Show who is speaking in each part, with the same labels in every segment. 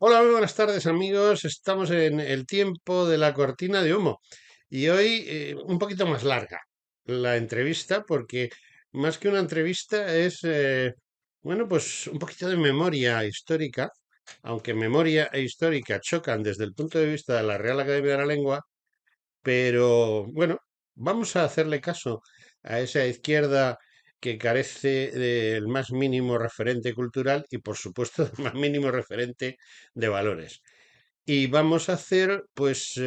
Speaker 1: Hola, muy buenas tardes amigos. Estamos en el tiempo de la cortina de humo y hoy un poquito más larga la entrevista porque más que una entrevista es, bueno, pues un poquito de memoria histórica, aunque memoria e histórica chocan desde el punto de vista de la Real Academia de la Lengua, pero bueno, vamos a hacerle caso a esa izquierda que carece del más mínimo referente cultural y por supuesto del más mínimo referente de valores. Y vamos a hacer, pues,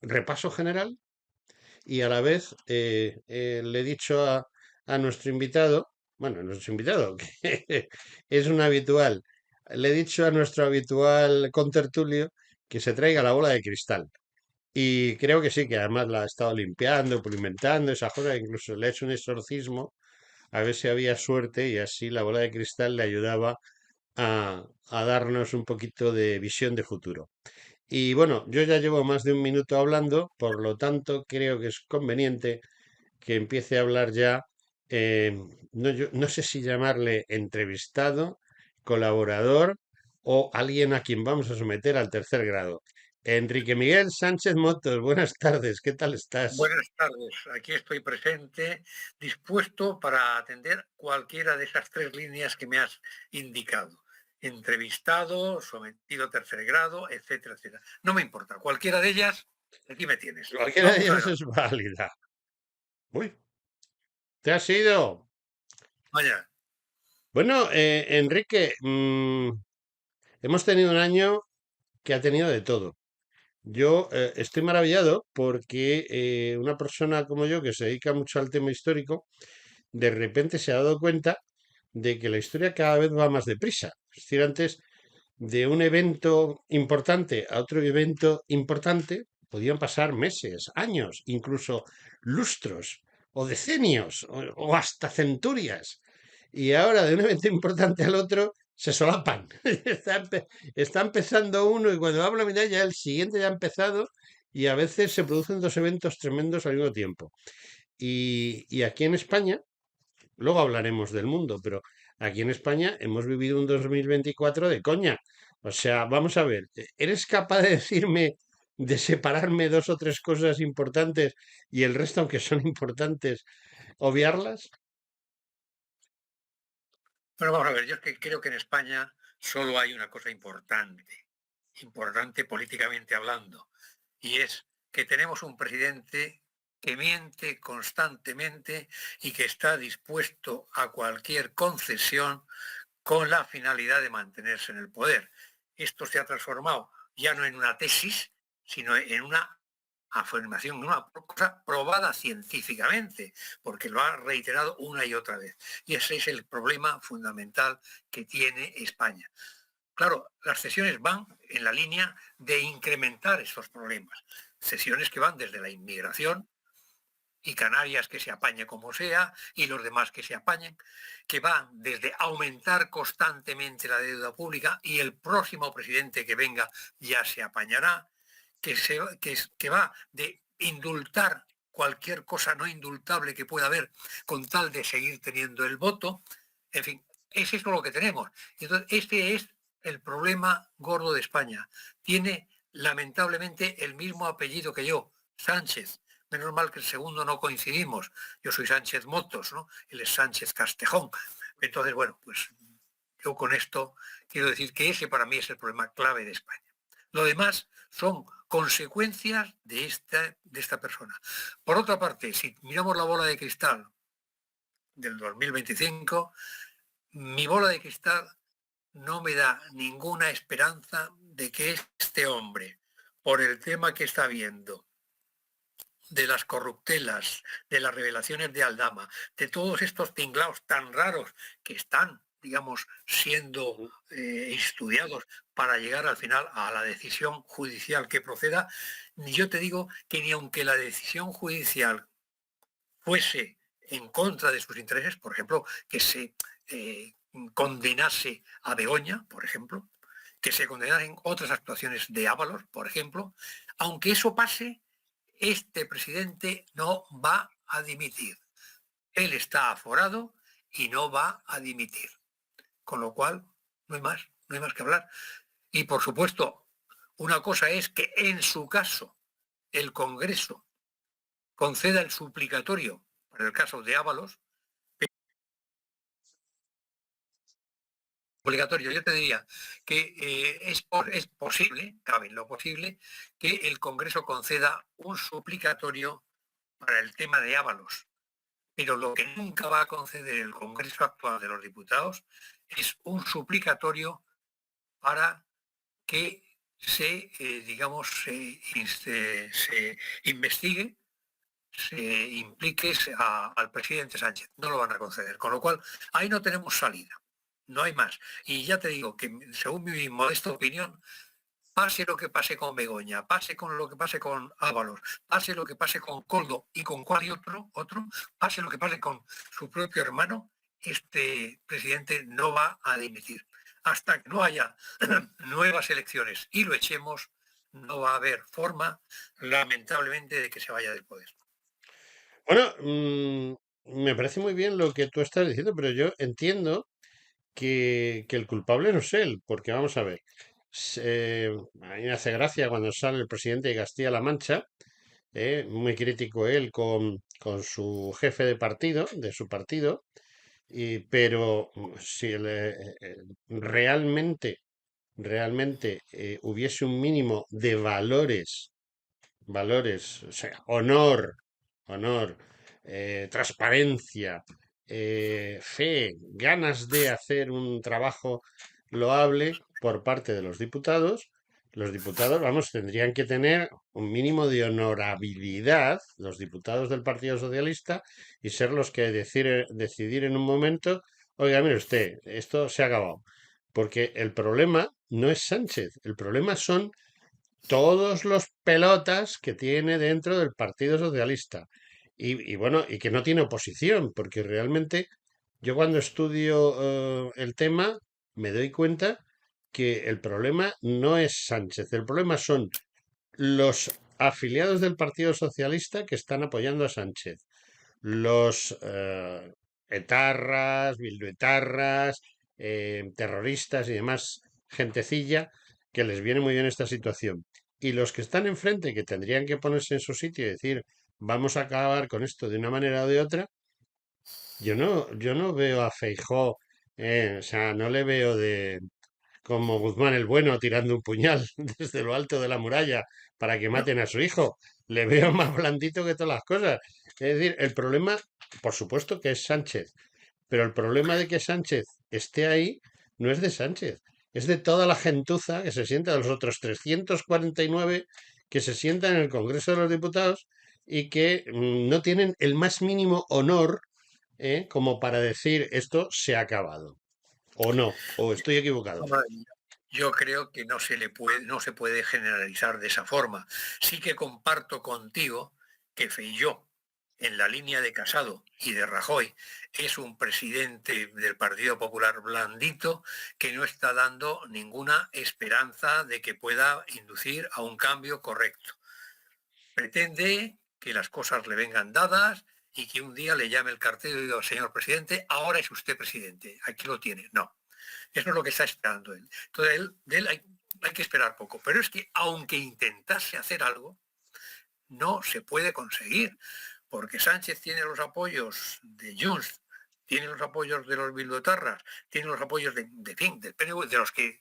Speaker 1: repaso general y a la vez le he dicho a nuestro invitado, bueno, a nuestro invitado, que es un habitual, le he dicho a nuestro habitual contertulio que se traiga la bola de cristal. Y creo que sí, que además la ha estado limpiando, pulimentando, esa cosa, incluso le ha hecho un exorcismo a ver si había suerte y así la bola de cristal le ayudaba a darnos un poquito de visión de futuro. Y bueno, yo ya llevo más de un minuto hablando, por lo tanto creo que es conveniente que empiece a hablar ya, no, no sé si llamarle entrevistado, colaborador o alguien a quien vamos a someter al tercer grado. Enrique Miguel Sánchez Motos, buenas tardes, ¿qué tal estás?
Speaker 2: Buenas tardes, aquí estoy presente, dispuesto para atender cualquiera de esas tres líneas que me has indicado. Entrevistado, sometido a tercer grado, etcétera, etcétera. No me importa, cualquiera de ellas, aquí me tienes.
Speaker 1: Cualquiera de
Speaker 2: Vamos
Speaker 1: ellas
Speaker 2: adelante.
Speaker 1: es válida. Uy, ¿te has ido?
Speaker 2: Vaya,
Speaker 1: Bueno, Enrique, hemos tenido un año que ha tenido de todo. Yo estoy maravillado porque una persona como yo que se dedica mucho al tema histórico, de repente se ha dado cuenta de que la historia cada vez va más deprisa. Es decir, antes de un evento importante a otro evento importante podían pasar meses, años, incluso lustros o decenios o hasta centurias. Y ahora de un evento importante al otro se solapan. Está empezando uno y cuando habla, mira, ya el siguiente ya ha empezado y a veces se producen dos eventos tremendos al mismo tiempo. Y aquí en España, luego hablaremos del mundo, pero aquí en España hemos vivido un 2024 de coña. O sea, vamos a ver, ¿eres capaz de decirme, de separarme dos o tres cosas importantes y el resto, aunque son importantes, obviarlas?
Speaker 2: bueno, vamos a ver, yo es que creo que en España solo hay una cosa importante, importante políticamente hablando, y es que tenemos un presidente que miente constantemente y que está dispuesto a cualquier concesión con la finalidad de mantenerse en el poder. Esto se ha transformado ya no en una tesis, sino en una afirmación, una cosa probada científicamente, porque lo ha reiterado una y otra vez. Y ese es el problema fundamental que tiene España. Claro, las cesiones van en la línea de incrementar estos problemas. Cesiones que van desde la inmigración, y Canarias que se apañe como sea, y los demás que se apañen, que van desde aumentar constantemente la deuda pública y el próximo presidente que venga ya se apañará, que va de indultar cualquier cosa no indultable que pueda haber con tal de seguir teniendo el voto. En fin, es eso lo que tenemos. Entonces, este es el problema gordo de España. Tiene lamentablemente el mismo apellido que yo, Sánchez. Menos mal que el segundo no coincidimos. Yo soy Sánchez Motos, ¿no? Él es Sánchez Castejón. Entonces, bueno, pues yo con esto quiero decir que ese para mí es el problema clave de España. Lo demás son consecuencias de esta persona. Por otra parte, si miramos la bola de cristal del 2025, mi bola de cristal no me da ninguna esperanza de que este hombre, por el tema que está viendo, de las corruptelas, de las revelaciones de Aldama, de todos estos tinglaos tan raros que están, digamos, siendo
Speaker 1: Ujú.
Speaker 2: estudiados para llegar al final a la decisión judicial que proceda, yo te digo que ni aunque la decisión judicial fuese en contra de sus intereses, por ejemplo, que se condenase a Begoña, por ejemplo, que se condenen otras actuaciones de Ábalos, por ejemplo. Aunque eso pase, este presidente no va a dimitir. Él está aforado y no va a dimitir. Con lo cual, no hay más que hablar. Y por supuesto, una cosa es que en su caso el Congreso conceda el suplicatorio para el caso de Ábalos. Obligatorio, yo te diría que es posible, cabe en lo posible, que el Congreso conceda un suplicatorio para el tema de Ábalos. Pero lo que nunca va a conceder el Congreso actual de los Diputados es un suplicatorio para que digamos, se investigue, se implique al presidente Sánchez. No lo van a conceder. Con lo cual, ahí no tenemos salida. No hay más. Y ya te digo que, según mi modesta opinión, pase lo que pase con Begoña, pase con lo que pase con Ábalos, pase lo que pase con Coldo y con cual y otro, pase lo que pase con su propio hermano, este presidente no va a dimitir. Hasta que no haya nuevas elecciones y lo echemos, no va a haber forma, lamentablemente, de que se vaya del poder.
Speaker 1: Bueno, me parece muy bien lo que tú estás diciendo, pero yo entiendo que el culpable no es él, porque vamos a ver, a mí me hace gracia cuando sale el presidente de Castilla-La Mancha, muy crítico él con su jefe de partido, de su partido, pero si realmente hubiese un mínimo de valores, o sea, honor, transparencia, fe, ganas de hacer un trabajo loable por parte de los diputados, vamos, tendrían que tener un mínimo de honorabilidad, los diputados del Partido Socialista, y ser los que decidir en un momento, oiga, mire usted, esto se ha acabado. Porque el problema no es Sánchez, el problema son todos los pelotas que tiene dentro del Partido Socialista. Y bueno, y que no tiene oposición, porque realmente yo cuando estudio el tema me doy cuenta que el problema no es Sánchez, el problema son los afiliados del Partido Socialista que están apoyando a Sánchez, los etarras, bilduetarras, terroristas y demás gentecilla que les viene muy bien esta situación. Y los que están enfrente, que tendrían que ponerse en su sitio y decir, vamos a acabar con esto de una manera o de otra, yo no veo a Feijó, o sea, no le veo de como Guzmán el Bueno tirando un puñal desde lo alto de la muralla para que
Speaker 2: No,
Speaker 1: maten a su hijo. Le veo más blandito que todas las cosas. Es decir, el problema, por supuesto que es Sánchez, pero el problema de que Sánchez esté ahí no es de Sánchez, es de toda la gentuza que se sienta, de los otros 349 que se sientan en el Congreso de los Diputados y que no tienen el más mínimo honor, como para decir esto se ha acabado. O no, o estoy equivocado.
Speaker 2: yo creo que no se puede generalizar de esa forma. Sí que comparto contigo que Feijóo, en la línea de Casado y de Rajoy, es un presidente del Partido Popular blandito que no está dando ninguna esperanza de que pueda inducir a un cambio correcto. Pretende que las cosas le vengan dadas y que un día le llame el cartero y diga, señor presidente, ahora es usted presidente, aquí lo tiene. No, eso es lo que está esperando él. Entonces, de él hay que esperar poco. Pero es que aunque intentase hacer algo, no se puede conseguir, porque Sánchez tiene los apoyos de Junts, tiene los apoyos de los bildotarras, tiene los apoyos fin, del PNV, de los que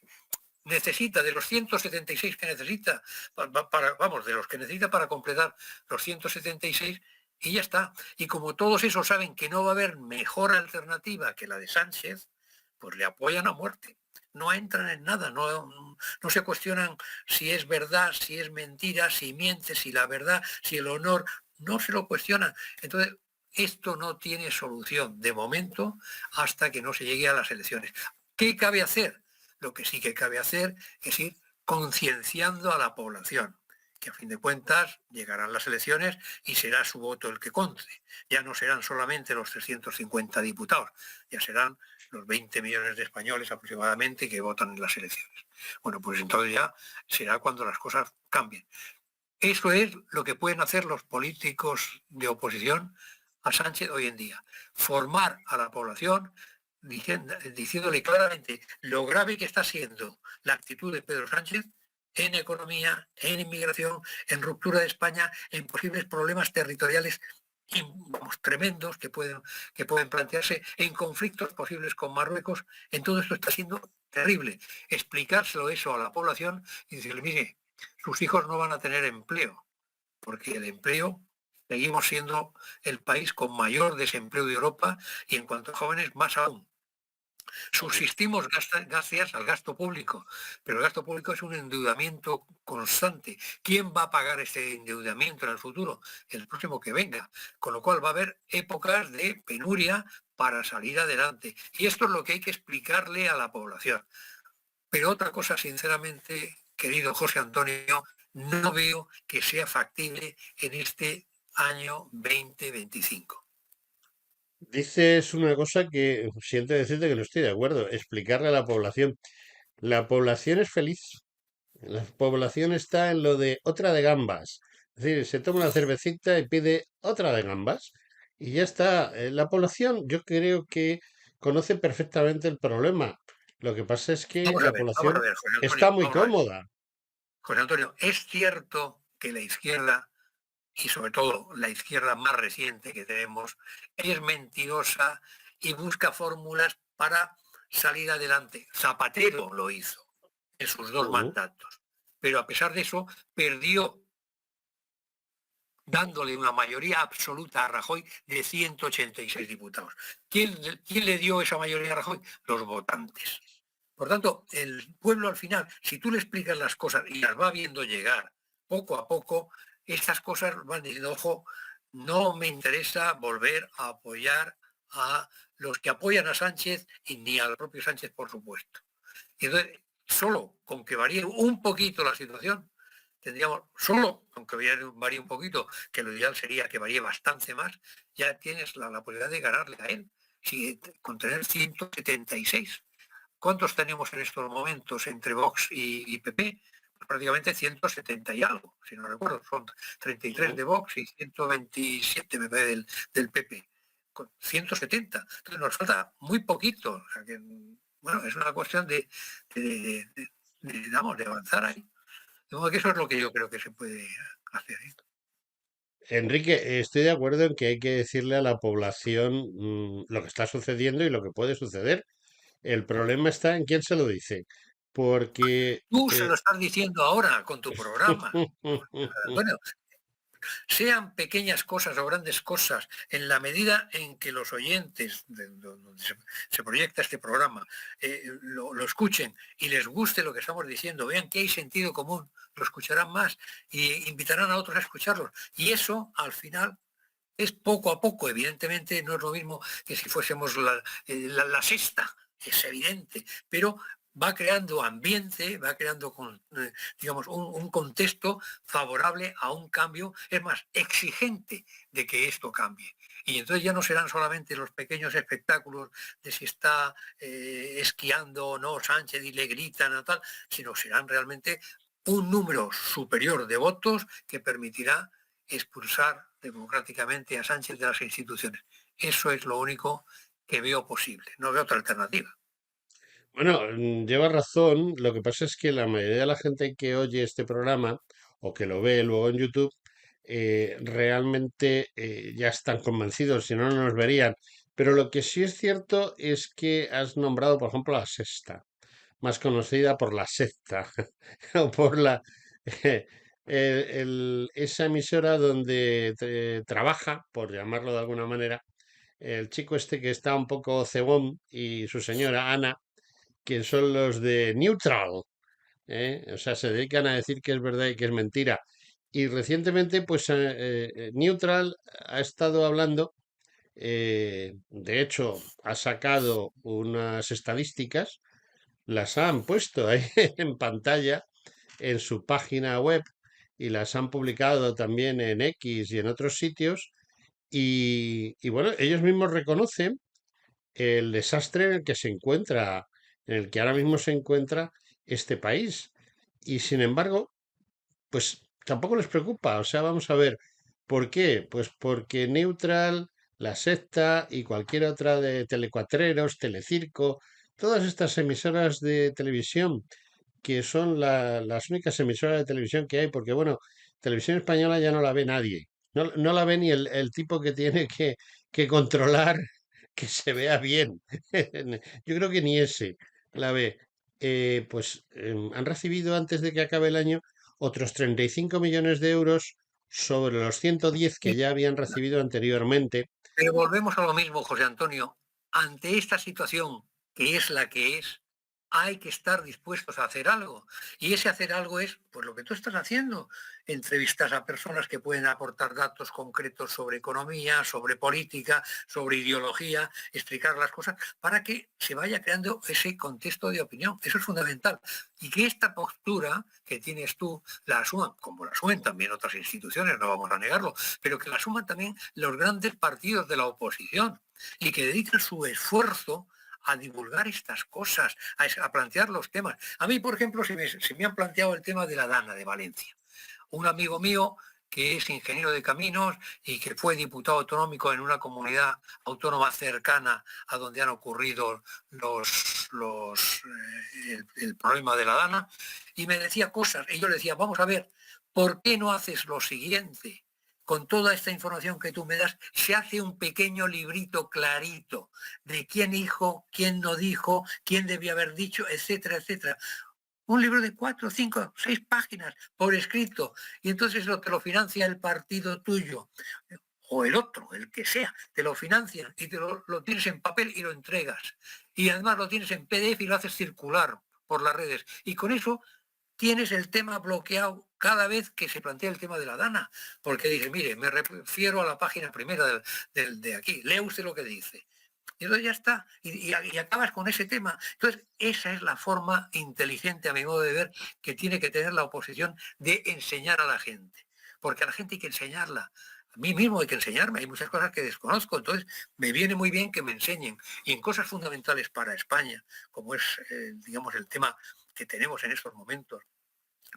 Speaker 2: necesita, de los 176 que necesita, vamos, de los que necesita para completar los 176, y ya está. Y como todos esos saben que no va a haber mejor alternativa que la de Sánchez, pues le apoyan a muerte. No entran en nada, no se cuestionan si es verdad, si es mentira, si miente, si la verdad, si el honor, no se lo cuestionan. Entonces, esto no tiene solución de momento hasta que no se llegue a las elecciones. ¿Qué cabe hacer? Lo que sí que cabe hacer es ir concienciando a la población, que a fin de cuentas llegarán las elecciones y será su voto el que conte. Ya no serán solamente los 350 diputados, ya serán los 20 millones de españoles aproximadamente que votan en las elecciones. Bueno, pues entonces ya será cuando las cosas cambien. Eso es lo que pueden hacer los políticos de oposición a Sánchez hoy en día. Formar a la población diciéndole claramente lo grave que está siendo la actitud de Pedro Sánchez en economía, en inmigración, en ruptura de España, en posibles problemas territoriales tremendos que pueden plantearse, en conflictos posibles con Marruecos. En todo esto está siendo terrible. Explicárselo eso a la población y decirle, mire, sus hijos no van a tener empleo, porque el empleo, seguimos siendo el país con mayor desempleo de Europa y en cuanto a jóvenes más aún. Subsistimos gracias al gasto público, pero el gasto público es un endeudamiento constante. ¿Quién va a pagar ese endeudamiento en el futuro? El próximo que venga. Con lo cual va a haber épocas de penuria para salir adelante. Y esto es lo que hay que explicarle a la población. Pero otra cosa, sinceramente, querido José Antonio, no veo que sea factible en este año 2025.
Speaker 1: Dices una cosa que siento decirte que no estoy de acuerdo. Explicarle a la población. La población es feliz. La población está en lo de otra de gambas. Es decir, se toma una cervecita y pide otra de gambas. Y ya está. La población, yo creo que conoce perfectamente el problema. Lo que pasa es que la
Speaker 2: Vamos a
Speaker 1: población
Speaker 2: ver, José
Speaker 1: está
Speaker 2: Antonio,
Speaker 1: muy
Speaker 2: vamos a ver.
Speaker 1: cómoda.
Speaker 2: José Antonio, es cierto que la izquierda, y sobre todo la izquierda más reciente que tenemos, es mentirosa y busca fórmulas para salir adelante. Zapatero lo hizo en sus dos
Speaker 1: Ujú.
Speaker 2: mandatos, pero a pesar de eso perdió dándole una mayoría absoluta a Rajoy de 186 diputados. ¿Quién le dio esa mayoría a Rajoy? Los votantes. Por tanto, el pueblo al final, si tú le explicas las cosas y las va viendo llegar poco a poco, estas cosas van diciendo, ojo, no me interesa volver a apoyar a los que apoyan a Sánchez y ni al propio Sánchez, por supuesto. Y entonces, solo con que varíe un poquito la situación, tendríamos, solo aunque varíe un poquito, que lo ideal sería que varíe bastante más, ya tienes la posibilidad de ganarle a él, si, con tener 176. ¿Cuántos tenemos en estos momentos entre Vox y PP? Pues prácticamente 170 y algo, si no recuerdo. Son 33 de Vox y 127 me parece, del PP. Con 170. Entonces nos falta muy poquito. O sea que, bueno, es una cuestión de avanzar ahí. De modo que eso es lo que yo creo que se puede hacer.
Speaker 1: Enrique, estoy de acuerdo en que hay que decirle a la población lo que está sucediendo y lo que puede suceder. El problema está en quién se lo dice. Porque
Speaker 2: Tú se lo estás diciendo ahora con tu programa. Bueno, sean pequeñas cosas o grandes cosas, en la medida en que los oyentes donde se proyecta este programa lo escuchen y les guste lo que estamos diciendo, vean que hay sentido común, lo escucharán más y invitarán a otros a escucharlos. Y eso, al final, es poco a poco. Evidentemente no es lo mismo que si fuésemos la sexta, es evidente, pero va creando ambiente, va creando, digamos, un contexto favorable a un cambio, es más, exigente de que esto cambie. Y entonces ya no serán solamente los pequeños espectáculos de si está esquiando o no Sánchez y le gritan o tal, sino serán realmente un número superior de votos que permitirá expulsar democráticamente a Sánchez de las instituciones. Eso es lo único que veo posible. No veo otra alternativa.
Speaker 1: Bueno, lleva razón. Lo que pasa es que la mayoría de la gente que oye este programa o que lo ve luego en YouTube, realmente ya están convencidos, si no, no nos verían. Pero lo que sí es cierto es que has nombrado, por ejemplo, la Sexta, más conocida por la secta o por esa emisora donde trabaja, por llamarlo de alguna manera, el chico este que está un poco cebón y su señora Ana, que son los de Neutral, ¿eh? O sea, se dedican a decir que es verdad y que es mentira. Y recientemente, pues, Neutral ha estado hablando, de hecho, ha sacado unas estadísticas, las han puesto ahí en pantalla en su página web y las han publicado también en X y en otros sitios. Y bueno, ellos mismos reconocen el desastre en el que se encuentra, en el que ahora mismo se encuentra este país. Y sin embargo, pues tampoco les preocupa. O sea, vamos a ver, ¿por qué? Pues porque Neutral, La Sexta y cualquier otra de Telecuatreros, Telecirco, todas estas emisoras de televisión que son las únicas emisoras de televisión que hay, porque bueno, televisión española ya no la ve nadie. No, no la ve ni el tipo que tiene que controlar que se vea bien. Yo creo que ni ese la ve. Han recibido antes de que acabe el año otros 35 millones de euros sobre los 110
Speaker 2: Sí,
Speaker 1: que ya habían recibido anteriormente.
Speaker 2: pero volvemos a lo mismo, José Antonio. Ante esta situación, que es la que es, hay que estar dispuestos a hacer algo. Y ese hacer algo es, pues lo que tú estás haciendo. Entrevistas a personas que pueden aportar datos concretos sobre economía, sobre política, sobre ideología, explicar las cosas para que se vaya creando ese contexto de opinión. Eso es fundamental. Y que esta postura que tienes tú la asuman, como la asumen también otras instituciones, no vamos a negarlo, pero que la asuman también los grandes partidos de la oposición y que dediquen su esfuerzo a divulgar estas cosas, a plantear los temas. A mí, por ejemplo, se me han planteado el tema de la Dana de Valencia. Un amigo mío que es ingeniero de caminos y que fue diputado autonómico en una comunidad autónoma cercana a donde han ocurrido el problema de la Dana, y me decía cosas, y yo le decía, vamos a ver, ¿por qué no haces lo siguiente? Con toda esta información que tú me das, se hace un pequeño librito clarito de quién dijo, quién no dijo, quién debía haber dicho, etcétera, etcétera. Un libro de 4, 5, 6 páginas por escrito, y entonces te lo financia el partido tuyo o el otro, el que sea, te lo financian y lo tienes en papel y lo entregas. Y además lo tienes en PDF y lo haces circular por las redes. Y con eso tienes el tema bloqueado cada vez que se plantea el tema de la Dana, porque dice, mire, me refiero a la página primera de aquí, lea usted lo que dice. Y entonces ya está, y acabas con ese tema. Entonces, esa es la forma inteligente, a mi modo de ver, que tiene que tener la oposición de enseñar a la gente. Porque a la gente hay que enseñarla. A mí mismo hay que enseñarme, hay muchas cosas que desconozco, entonces me viene muy bien que me enseñen. Y en cosas fundamentales para España, como es, digamos, el tema que tenemos en estos momentos,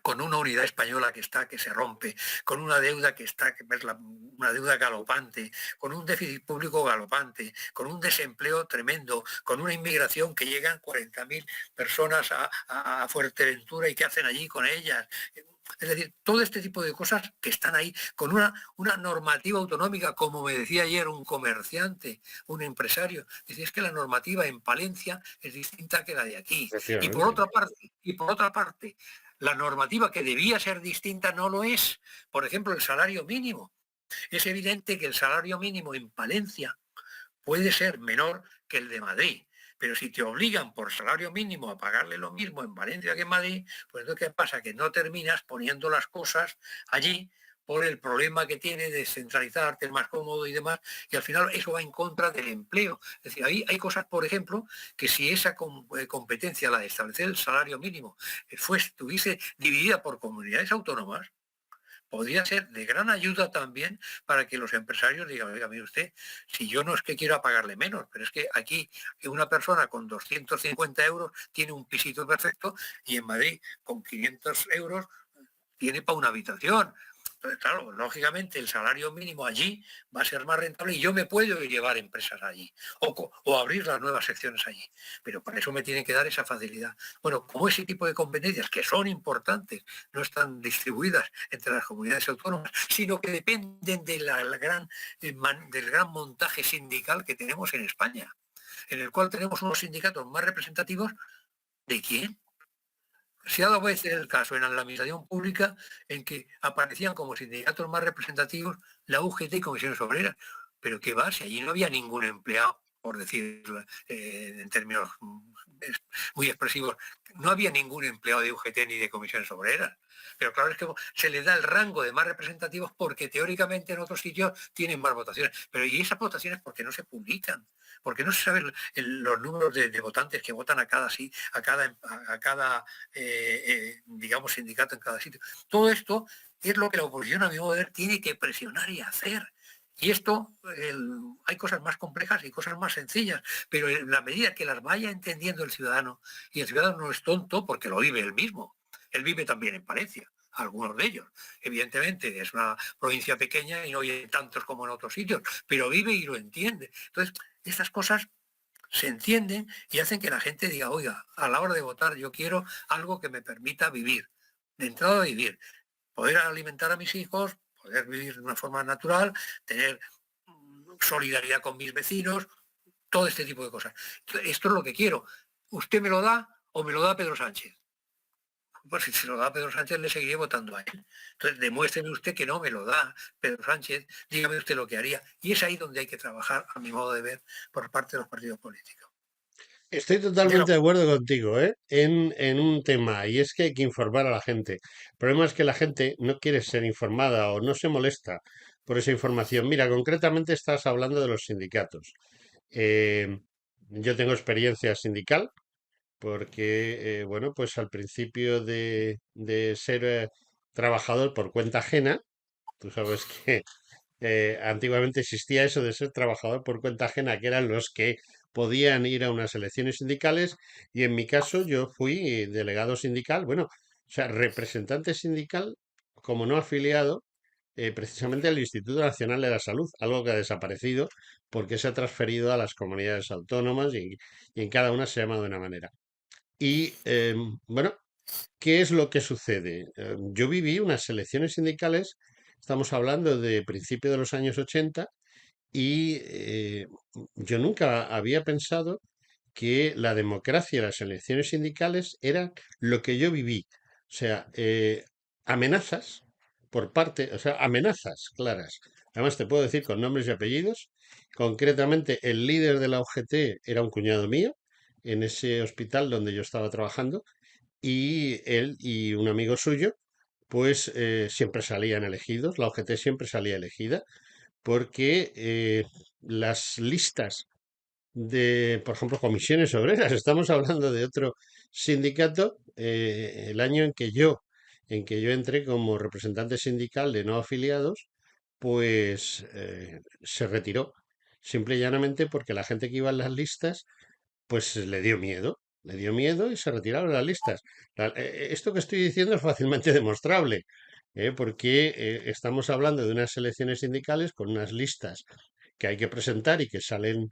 Speaker 2: con una unidad española que está, que se rompe, con una deuda que está, que es una deuda galopante, con un déficit público galopante, con un desempleo tremendo, con una inmigración que llegan 40.000 personas a Fuerteventura y qué hacen allí con ellas. Es decir, todo este tipo de cosas que están ahí, con una normativa autonómica, como me decía ayer un comerciante, un empresario, decía, es que la normativa en Palencia es distinta que la de aquí.
Speaker 1: Efectivamente.
Speaker 2: Y por otra parte, la normativa que debía ser distinta no lo es. Por ejemplo, el salario mínimo. Es evidente que el salario mínimo en Palencia puede ser menor que el de Madrid. Pero si te obligan por salario mínimo a pagarle lo mismo en Valencia que en Madrid, pues entonces ¿qué pasa? Que no terminas poniendo las cosas allí por el problema que tiene de centralizarte, es más cómodo y demás, y al final eso va en contra del empleo. Es decir, ahí hay cosas, por ejemplo, que si esa competencia, la de establecer el salario mínimo, estuviese dividida por comunidades autónomas, podría ser de gran ayuda también para que los empresarios digan, oiga, mire usted, si yo no es que quiera pagarle menos, pero es que aquí una persona con 250 euros tiene un pisito perfecto y en Madrid con 500 euros tiene para una habitación. Entonces, claro, lógicamente el salario mínimo allí va a ser más rentable y yo me puedo llevar empresas allí o abrir las nuevas secciones allí. Pero para eso me tienen que dar esa facilidad. Bueno, como ese tipo de competencias que son importantes, no están distribuidas entre las comunidades autónomas, sino que dependen de del gran montaje sindical que tenemos en España, en el cual tenemos unos sindicatos más representativos. ¿De quién? Se ha dado veces el caso en la administración pública en que aparecían como sindicatos más representativos la UGT y Comisiones Obreras. Pero qué va, si allí no había ningún empleado, por decirlo en términos muy expresivos, no había ningún empleado de UGT ni de Comisiones Obreras. Pero claro, es que se le da el rango de más representativos porque teóricamente en otros sitios tienen más votaciones. Pero ¿y esas votaciones por qué no se publican? Porque no se saben los números de votantes que votan a cada, sí, a cada digamos, sindicato en cada sitio. Todo esto es lo que la oposición, a mi modo de ver, tiene que presionar y hacer. Y esto, hay cosas más complejas y cosas más sencillas, pero en la medida que las vaya entendiendo el ciudadano, y el ciudadano no es tonto porque lo vive él mismo, él vive también en Palencia, algunos de ellos. Evidentemente es una provincia pequeña y no hay tantos como en otros sitios, pero vive y lo entiende. Entonces, estas cosas se entienden y hacen que la gente diga, oiga, a la hora de votar yo quiero algo que me permita vivir, de entrada vivir, poder alimentar a mis hijos, poder vivir de una forma natural, tener solidaridad con mis vecinos, todo este tipo de cosas. Esto es lo que quiero. ¿Usted me lo da o me lo da Pedro Sánchez? Pues si se lo da Pedro Sánchez, le seguiré votando a él. Entonces, demuéstreme usted que no me lo da Pedro Sánchez, dígame usted lo que haría. Y es ahí donde hay que trabajar, a mi modo de ver, por parte de los partidos políticos.
Speaker 1: Estoy totalmente de acuerdo contigo, ¿eh? En un tema, y es que hay que informar a la gente. El problema es que la gente no quiere ser informada o no se molesta por esa información. Mira, concretamente estás hablando de los sindicatos. Eh, yo tengo experiencia sindical porque, bueno, pues al principio de ser trabajador por cuenta ajena, tú sabes que antiguamente existía eso de ser trabajador por cuenta ajena, que eran los que podían ir a unas elecciones sindicales, y en mi caso yo fui delegado sindical, bueno, o sea, representante sindical como no afiliado, precisamente al Instituto Nacional de la Salud, algo que ha desaparecido porque se ha transferido a las comunidades autónomas y en cada una se llama de una manera. Y bueno, ¿qué es lo que sucede? Yo viví unas elecciones sindicales, estamos hablando de principio de los años 80, y yo nunca había pensado que la democracia y las elecciones sindicales eran lo que yo viví. O sea, amenazas por parte, o sea, amenazas claras. Además, te puedo decir con nombres y apellidos. Concretamente, el líder de la UGT era un cuñado mío en ese hospital donde yo estaba trabajando, y él y un amigo suyo, pues siempre salían elegidos, la OGT siempre salía elegida, porque las listas de, por ejemplo, comisiones obreras, estamos hablando de otro sindicato, el año en que yo entré como representante sindical de no afiliados, pues se retiró, simple y llanamente porque la gente que iba en las listas pues le dio miedo y se retiraron las listas. Esto que estoy diciendo es fácilmente demostrable, porque estamos hablando de unas elecciones sindicales con unas listas que hay que presentar y que salen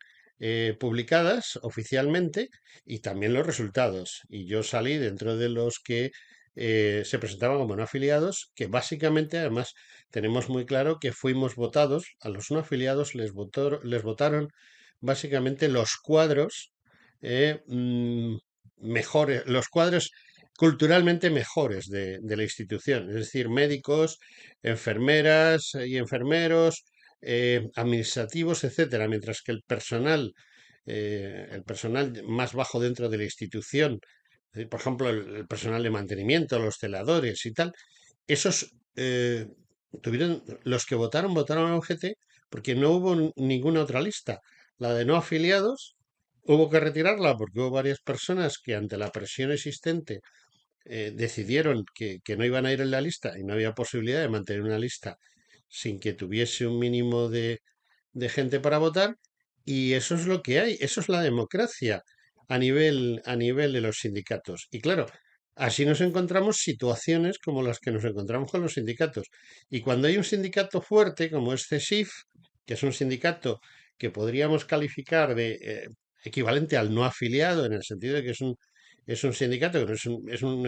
Speaker 1: publicadas oficialmente, y también los resultados. Y yo salí dentro de los que se presentaban como no afiliados, que básicamente además tenemos muy claro que fuimos votados, a los no afiliados les votaron básicamente los cuadros mejores, los cuadros culturalmente mejores de la institución, es decir, médicos, enfermeras y enfermeros, administrativos, etcétera, mientras que el personal más bajo dentro de la institución, por ejemplo, el personal de mantenimiento, los celadores y tal, esos los que votaron a UGT porque no hubo ninguna otra lista. La de no afiliados hubo que retirarla porque hubo varias personas que ante la presión existente decidieron que no iban a ir en la lista, y no había posibilidad de mantener una lista sin que tuviese un mínimo de gente para votar, y eso es lo que hay, eso es la democracia a nivel de los sindicatos. Y claro, así nos encontramos situaciones como las que nos encontramos con los sindicatos. Y cuando hay un sindicato fuerte como es CESIF, que es un sindicato que podríamos calificar de equivalente al no afiliado, en el sentido de que es un sindicato que no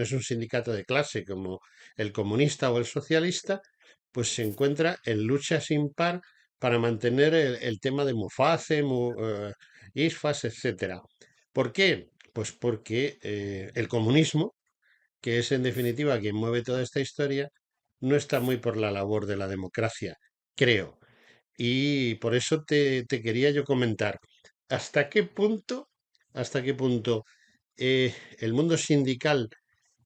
Speaker 1: es un sindicato de clase como el comunista o el socialista, pues se encuentra en lucha sin par para mantener el tema de Muface, ISFAS, etcétera. ¿Por qué? Pues porque el comunismo, que es en definitiva quien mueve toda esta historia, no está muy por la labor de la democracia, creo. Y por eso te quería yo comentar hasta qué punto el mundo sindical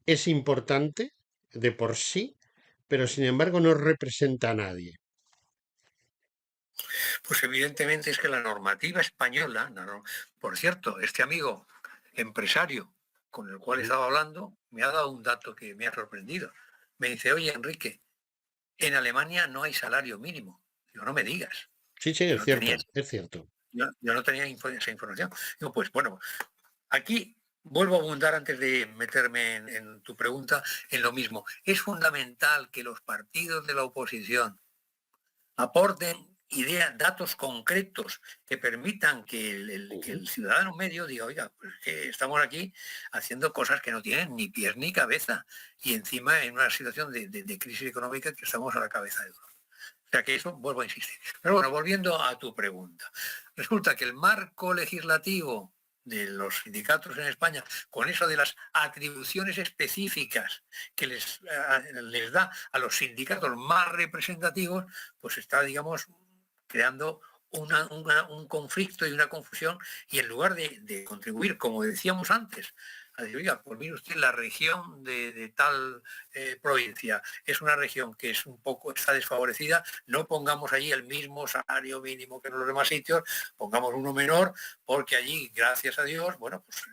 Speaker 1: es importante de por sí, pero sin embargo no representa a nadie.
Speaker 2: Pues evidentemente es que la normativa española, por cierto, este amigo empresario con el cual
Speaker 1: Ujú.
Speaker 2: estaba hablando me ha dado un dato que me ha sorprendido. Me dice, oye Enrique, en Alemania no hay salario mínimo. Digo, no me digas.
Speaker 1: Sí, sí,
Speaker 2: Yo
Speaker 1: es
Speaker 2: no tenía,
Speaker 1: cierto, es cierto.
Speaker 2: yo no tenía esa información. Digo, pues bueno, aquí vuelvo a abundar antes de meterme en tu pregunta en lo mismo. Es fundamental que los partidos de la oposición aporten ideas, datos concretos que permitan que que
Speaker 1: Ujú.
Speaker 2: el ciudadano medio diga, oiga, pues que estamos aquí haciendo cosas que no tienen ni pies ni cabeza y encima en una situación de crisis económica que estamos a la cabeza de Europa. O sea que eso vuelvo a insistir. Pero bueno, volviendo a tu pregunta. Resulta que el marco legislativo de los sindicatos en España, con eso de las atribuciones específicas que les da a los sindicatos más representativos, pues está, digamos, creando un conflicto y una confusión, y en lugar de contribuir, como decíamos antes, a decir, oiga, pues mire usted, la región de tal provincia es una región que es un poco, está desfavorecida, no pongamos allí el mismo salario mínimo que en los demás sitios, pongamos uno menor, porque allí, gracias a Dios, bueno, pues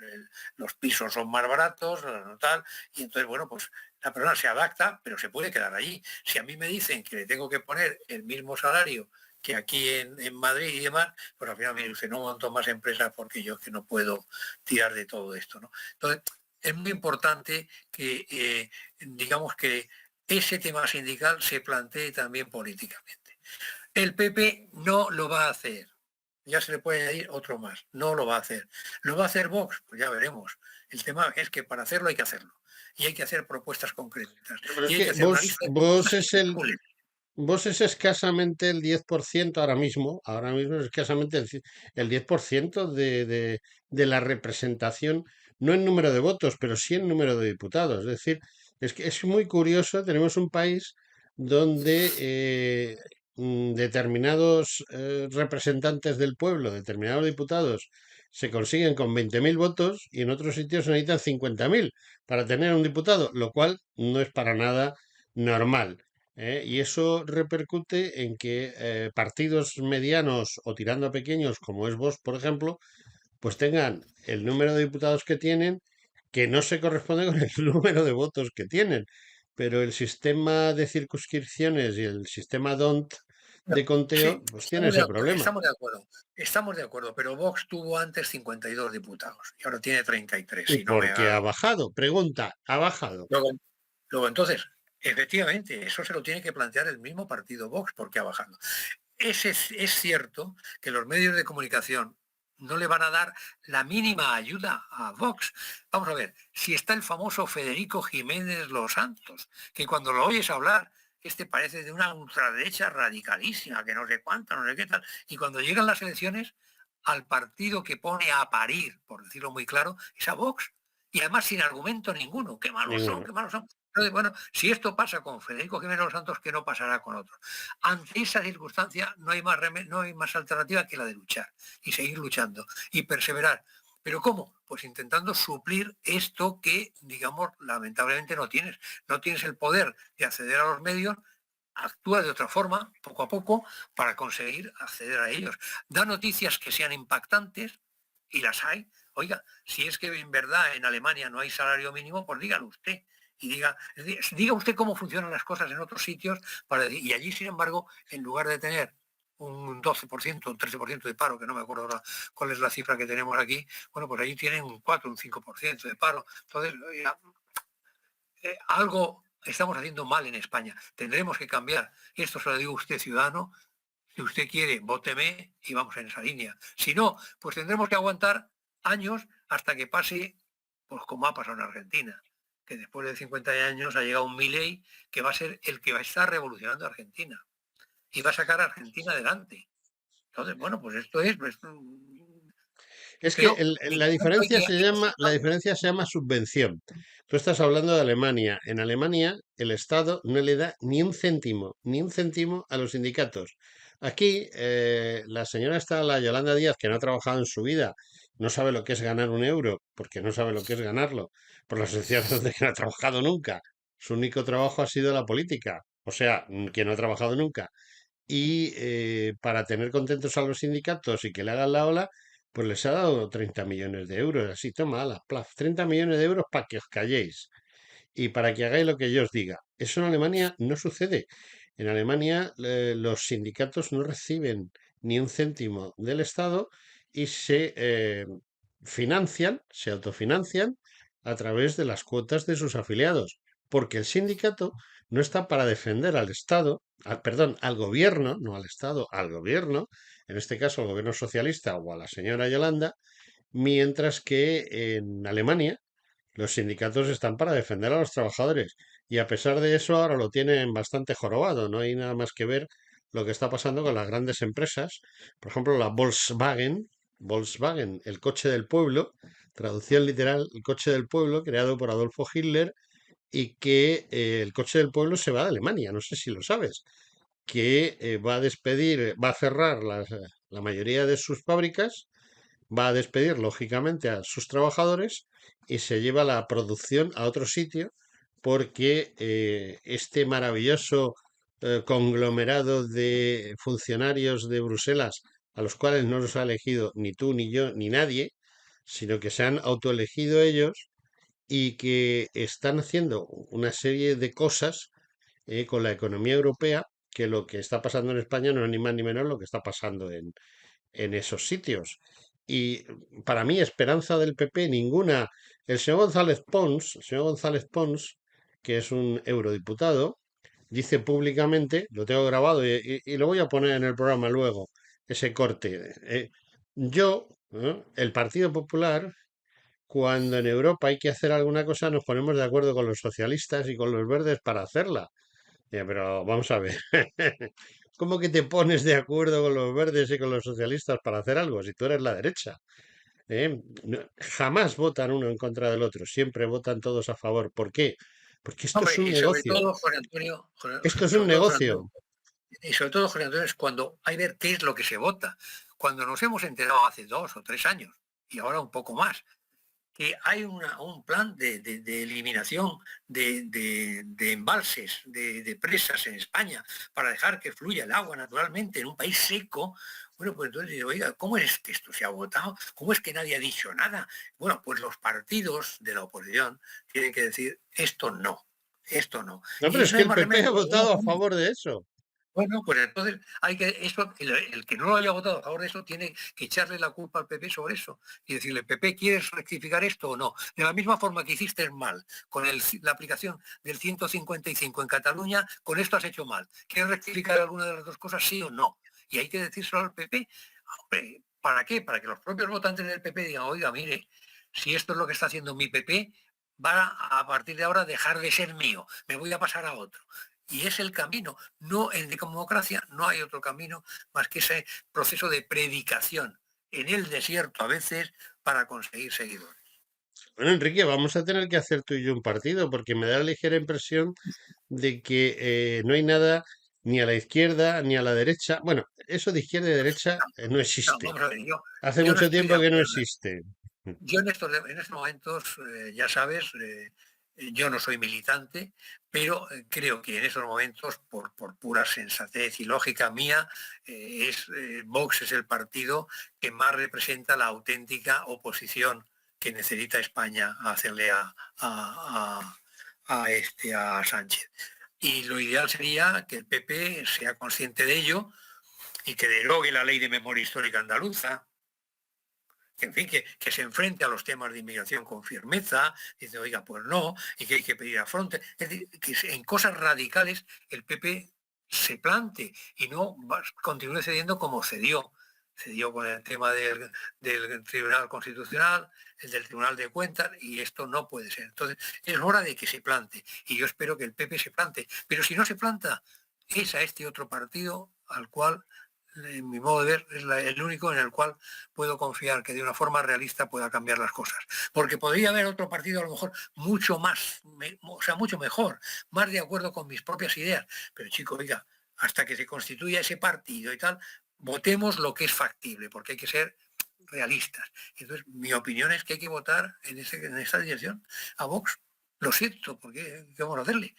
Speaker 2: los pisos son más baratos, no tal, y entonces, bueno, pues la persona se adapta, pero se puede quedar allí. Si a mí me dicen que le tengo que poner el mismo salario que aquí en Madrid y demás, pues al final me dice, no monto más empresas porque yo es que no puedo tirar de todo esto, ¿no? Entonces, es muy importante que, digamos que ese tema sindical se plantee también políticamente. El PP no lo va a hacer. Ya se le puede añadir otro más. No lo va a hacer. ¿Lo va a hacer Vox? Pues ya veremos. El tema es que para hacerlo hay que hacerlo. Y hay que hacer propuestas concretas.
Speaker 1: Pero es
Speaker 2: Y hay
Speaker 1: que
Speaker 2: que hacer una lista de propuestas irrenunciables.
Speaker 1: Vos es escasamente el 10% ahora mismo es escasamente el 10% de la representación, no en número de votos, pero sí en número de diputados. Es decir, es que es muy curioso, tenemos un país donde determinados representantes del pueblo, determinados diputados, se consiguen con 20.000 votos y en otros sitios se necesitan 50.000 para tener un diputado, lo cual no es para nada normal. Y eso repercute en que partidos medianos o tirando a pequeños, como es Vox, por ejemplo, pues tengan el número de diputados que tienen, que no se corresponde con el número de votos que tienen. Pero el sistema de circunscripciones y el sistema DONT de conteo,
Speaker 2: Sí,
Speaker 1: pues tiene ese problema.
Speaker 2: estamos de acuerdo. Estamos de acuerdo, pero Vox tuvo antes 52 diputados y ahora tiene 33,
Speaker 1: ¿Y
Speaker 2: si no me
Speaker 1: por qué ha
Speaker 2: hago.
Speaker 1: bajado? Pregunta, ¿ha bajado?
Speaker 2: Luego, luego entonces, efectivamente, eso se lo tiene que plantear el mismo partido Vox, porque ha bajado. Es cierto que los medios de comunicación no le van a dar la mínima ayuda a Vox. Vamos a ver, si está el famoso Federico Jiménez Los Santos, que cuando lo oyes hablar, este parece de una ultraderecha radicalísima, que no sé cuánto, no sé qué tal, y cuando llegan las elecciones, al partido que pone a parir, por decirlo muy claro, es a Vox. Y además sin argumento ninguno. Qué malos son,
Speaker 1: Ninguno.
Speaker 2: qué malos son. Entonces, bueno, si esto pasa con Federico Jiménez Los Santos, ¿qué no pasará con otros? Ante esa circunstancia no hay no hay más alternativa que la de luchar y seguir luchando y perseverar. ¿Pero cómo? Pues intentando suplir esto que, digamos, lamentablemente no tienes. No tienes el poder de acceder a los medios, actúa de otra forma, poco a poco, para conseguir acceder a ellos. Da noticias que sean impactantes y las hay. Oiga, si es que en verdad en Alemania no hay salario mínimo, pues dígalo usted. Y diga usted cómo funcionan las cosas en otros sitios y allí, sin embargo, en lugar de tener un 12%, un 13% de paro, que no me acuerdo ahora cuál es la cifra que tenemos aquí, bueno, pues allí tienen un 4, un 5% de paro. Entonces, oiga, algo estamos haciendo mal en España. Tendremos que cambiar. Esto se lo digo a usted, ciudadano. Si usted quiere, vóteme y vamos en esa línea. Si no, pues tendremos que aguantar años hasta que pase, pues como ha pasado en Argentina, que después de 50 años ha llegado un Milei que va a ser el que va a estar revolucionando Argentina y va a sacar a Argentina adelante. Entonces, bueno, pues esto es, pues,
Speaker 1: Es que
Speaker 2: pero
Speaker 1: la
Speaker 2: mientras tanto
Speaker 1: diferencia
Speaker 2: hay que
Speaker 1: la diferencia se llama subvención. Tú estás hablando de Alemania. En Alemania el Estado no le da ni un céntimo a los sindicatos. Aquí la señora está, la Yolanda Díaz, que no ha trabajado en su vida, no sabe lo que es ganar un euro, porque no sabe lo que es ganarlo, por la sencilla razón de que no ha trabajado nunca. Su único trabajo ha sido la política, o sea, que no ha trabajado nunca y para tener contentos a los sindicatos y que le hagan la ola, pues les ha dado 30 millones de euros. Así, toma, ala, plaf, 30 millones de euros para que os calléis y para que hagáis lo que yo os diga. Eso en Alemania no sucede. En Alemania los sindicatos no reciben ni un céntimo del Estado y se autofinancian a través de las cuotas de sus afiliados, porque el sindicato no está para defender al Estado, perdón, al gobierno, no al Estado, al gobierno, en este caso al gobierno socialista o a la señora Yolanda, mientras que en Alemania los sindicatos están para defender a los trabajadores y a pesar de eso ahora lo tienen bastante jorobado. No hay nada más que ver lo que está pasando con las grandes empresas. Por ejemplo, la Volkswagen, el coche del pueblo, traducción literal, el coche del pueblo, creado por Adolfo Hitler y que el coche del pueblo se va de Alemania, no sé si lo sabes, que va a despedir, va a cerrar la mayoría de sus fábricas, va a despedir lógicamente a sus trabajadores y se lleva la producción a otro sitio porque este maravilloso conglomerado de funcionarios de Bruselas, a los cuales no los ha elegido ni tú, ni yo, ni nadie, sino que se han autoelegido ellos y que están haciendo una serie de cosas con la economía europea, que lo que está pasando en España no es ni más ni menos lo que está pasando en esos sitios. Y para mí, esperanza del PP, ninguna. El señor González Pons, que es un eurodiputado, dice públicamente, lo tengo grabado y lo voy a poner en el programa luego, ese corte. El Partido Popular, cuando en Europa hay que hacer alguna cosa, nos ponemos de acuerdo con los socialistas y con los verdes para hacerla. Pero vamos a ver, ¿cómo que te pones de acuerdo con los verdes y con los socialistas para hacer algo si tú eres la derecha? Jamás votan uno en contra del otro, siempre votan todos a favor. ¿Por qué? Porque esto es
Speaker 2: Hombre,
Speaker 1: un
Speaker 2: y sobre
Speaker 1: negocio.
Speaker 2: todo, José Antonio,
Speaker 1: Esto es un
Speaker 2: sobre todo, José Antonio,
Speaker 1: negocio.
Speaker 2: y sobre todo, José Antonio, es cuando hay que ver qué es lo que se vota. Cuando nos hemos enterado hace 2 o 3 años, y ahora un poco más, que hay un plan de eliminación de embalses, de presas en España, para dejar que fluya el agua naturalmente en un país seco. Bueno, pues entonces digo, oiga, ¿cómo es que esto se ha votado? ¿Cómo es que nadie ha dicho nada? Bueno, pues los partidos de la oposición tienen que decir, esto no, esto no.
Speaker 1: No, pero
Speaker 2: Y
Speaker 1: es
Speaker 2: no
Speaker 1: que
Speaker 2: hay
Speaker 1: el
Speaker 2: más
Speaker 1: PP ha
Speaker 2: remedio.
Speaker 1: votado a favor de eso.
Speaker 2: Bueno, pues entonces hay que, eso, el que no lo haya votado a favor de eso tiene que echarle la culpa al PP sobre eso y decirle, PP, ¿quieres rectificar esto o no? De la misma forma que hiciste mal con la aplicación del 155 en Cataluña, con esto has hecho mal. ¿Quieres rectificar alguna de las dos cosas, sí o no? Y hay que decírselo al PP. Hombre, ¿para qué? Para que los propios votantes del PP digan, oiga, mire, si esto es lo que está haciendo mi PP, va a partir de ahora dejar de ser mío, me voy a pasar a otro. Y es el camino. No, en democracia no hay otro camino más que ese proceso de predicación en el desierto a veces para conseguir seguidores.
Speaker 1: Bueno, Enrique, vamos a tener que hacer tú y yo un partido porque me da la ligera impresión de que no hay nada ni a la izquierda ni a la derecha. Bueno, eso de izquierda y derecha no
Speaker 2: No,
Speaker 1: existe.
Speaker 2: vamos a ver,
Speaker 1: Hace
Speaker 2: yo no
Speaker 1: mucho
Speaker 2: estoy de
Speaker 1: tiempo que no
Speaker 2: acuerdo.
Speaker 1: existe.
Speaker 2: Yo en estos momentos, ya sabes, yo no soy militante, pero creo que en estos momentos, por pura sensatez y lógica mía, Vox es el partido que más representa la auténtica oposición que necesita España a hacerle a Sánchez. Y lo ideal sería que el PP sea consciente de ello y que derogue la ley de memoria histórica andaluza, en fin, que se enfrente a los temas de inmigración con firmeza, dice, oiga, pues no, y que hay que pedir a fronte. Es decir, que en cosas radicales el PP se plante y no continúe cediendo como cedió. Cedió con el tema del Tribunal Constitucional, el del Tribunal de Cuentas, y esto no puede ser. Entonces, es hora de que se plante, y yo espero que el PP se plante. Pero si no se planta, es a este otro partido al cual, en mi modo de ver, es el único en el cual puedo confiar que de una forma realista pueda cambiar las cosas. Porque podría haber otro partido a lo mejor mucho más, o sea, mucho mejor, más de acuerdo con mis propias ideas. Pero chico, oiga, hasta que se constituya ese partido y tal, votemos lo que es factible, porque hay que ser realistas. Entonces, mi opinión es que hay que votar en esa dirección a Vox. Lo siento, porque ¿qué vamos a hacerle?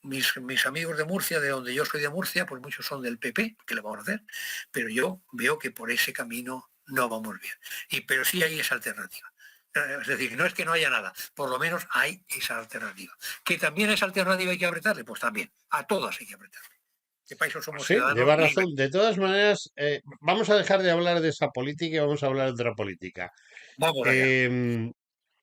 Speaker 2: Mis amigos de Murcia, de donde yo soy de Murcia, pues muchos son del PP, ¿qué le vamos a hacer? Pero yo veo que por ese camino no vamos bien. Pero sí hay esa alternativa. Es decir, no es que no haya nada, por lo menos hay esa alternativa. Que también esa alternativa hay que apretarle, pues también, a todas hay que apretarle. ¿Qué países somos
Speaker 1: Sí,
Speaker 2: ciudadanos
Speaker 1: lleva
Speaker 2: libres?
Speaker 1: razón. De todas maneras, vamos a dejar de hablar de esa política y vamos a hablar de otra política.
Speaker 2: Vamos allá.
Speaker 1: Em,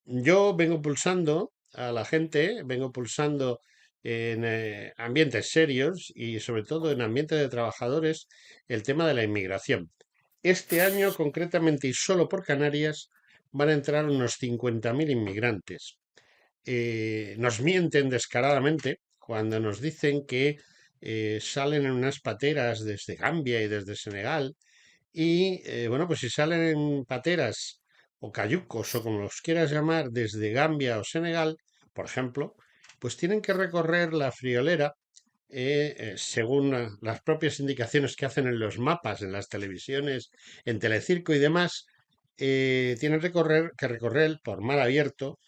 Speaker 1: yo vengo pulsando a la gente, vengo pulsando en ambientes serios y sobre todo en ambientes de trabajadores el tema de la inmigración. Este año, concretamente y solo por Canarias, van a entrar unos 50.000 inmigrantes. Nos mienten descaradamente cuando nos dicen que salen en unas pateras desde Gambia y desde Senegal y bueno, pues si salen en pateras o cayucos o como los quieras llamar desde Gambia o Senegal, por ejemplo, pues tienen que recorrer la friolera según las propias indicaciones que hacen en los mapas, en las televisiones, en Telecirco y demás, tienen que recorrer por mar abierto,